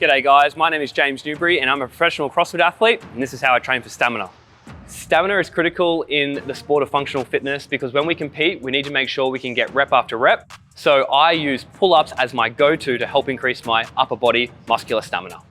G'day guys, my name is James Newbury and I'm a professional CrossFit athlete, and this is how I train for stamina. Stamina is critical in the sport of functional fitness because when we compete, we need to make sure we can get rep after rep. So I use pull-ups as my go-to to help increase my upper body muscular stamina.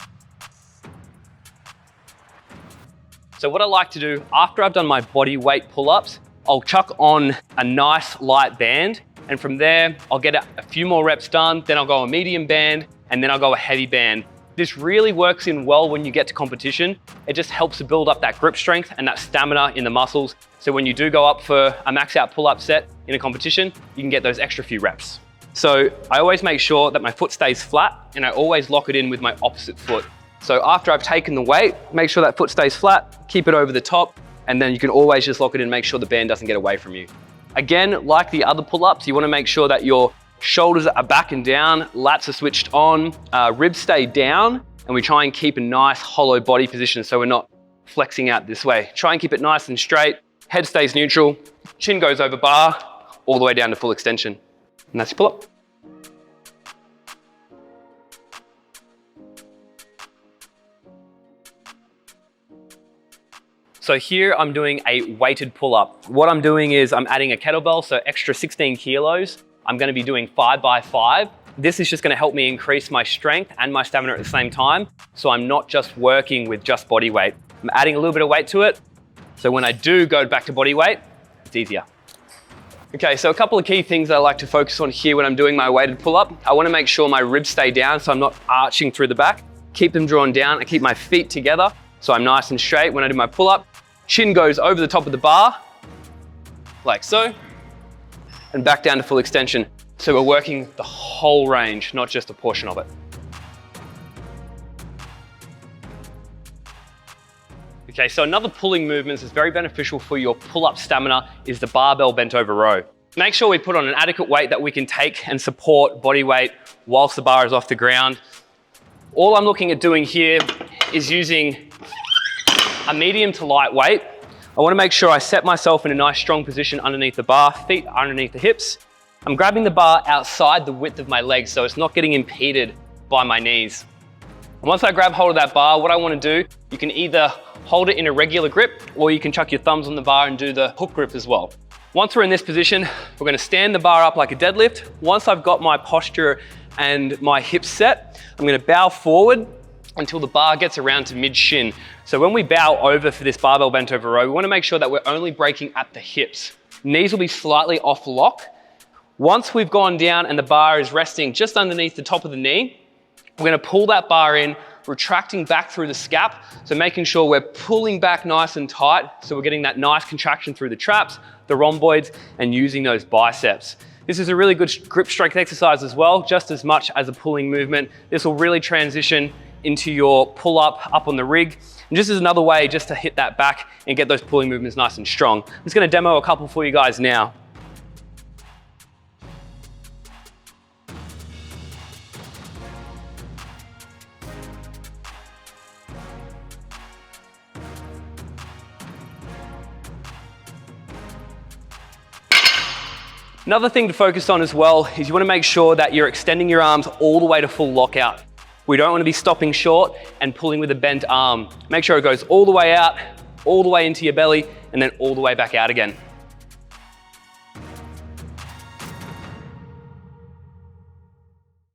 So what I like to do after I've done my body weight pull-ups, I'll chuck on a nice light band, and from there, I'll get a few more reps done, then I'll go a medium band, and then I'll go a heavy band. This really works in well when you get to competition. It just helps to build up that grip strength and that stamina in the muscles. So when you do go up for a max out pull-up set in a competition, you can get those extra few reps. So I always make sure that my foot stays flat and I always lock it in with my opposite foot. So after I've taken the weight, make sure that foot stays flat, keep it over the top, and then you can always just lock it in and make sure the band doesn't get away from you. Again, like the other pull-ups, you wanna make sure that your shoulders are back and down, lats are switched on, ribs stay down, and we try and keep a nice hollow body position so we're not flexing out this way. Try and keep it nice and straight, head stays neutral, chin goes over bar, all the way down to full extension. And that's your pull-up. So here I'm doing a weighted pull-up. What I'm doing is I'm adding a kettlebell, so extra 16 kilos. I'm gonna be doing 5x5. This is just gonna help me increase my strength and my stamina at the same time, so I'm not just working with just body weight. I'm adding a little bit of weight to it, so when I do go back to body weight, it's easier. Okay, so a couple of key things I like to focus on here when I'm doing my weighted pull-up. I wanna make sure my ribs stay down so I'm not arching through the back. Keep them drawn down. I keep my feet together so I'm nice and straight when I do my pull-up. Chin goes over the top of the bar, like so, and back down to full extension. So we're working the whole range, not just a portion of it. Okay, so another pulling movement that's very beneficial for your pull-up stamina is the barbell bent over row. Make sure we put on an adequate weight that we can take and support body weight whilst the bar is off the ground. All I'm looking at doing here is using a medium to light weight. I wanna make sure I set myself in a nice strong position underneath the bar, feet underneath the hips. I'm grabbing the bar outside the width of my legs so it's not getting impeded by my knees. And once I grab hold of that bar, what I wanna do, you can either hold it in a regular grip or you can chuck your thumbs on the bar and do the hook grip as well. Once we're in this position, we're gonna stand the bar up like a deadlift. Once I've got my posture and my hips set, I'm gonna bow forward until the bar gets around to mid-shin. So when we bow over for this barbell bent over row, we wanna make sure that we're only breaking at the hips. Knees will be slightly off lock. Once we've gone down and the bar is resting just underneath the top of the knee, we're gonna pull that bar in, retracting back through the scap. So making sure we're pulling back nice and tight. So we're getting that nice contraction through the traps, the rhomboids, and using those biceps. This is a really good grip strength exercise as well, just as much as a pulling movement. This will really transition into your pull-up up on the rig. And just as another way just to hit that back and get those pulling movements nice and strong. I'm just gonna demo a couple for you guys now. Another thing to focus on as well is you wanna make sure that you're extending your arms all the way to full lockout. We don't want to be stopping short and pulling with a bent arm. Make sure it goes all the way out, all the way into your belly, and then all the way back out again.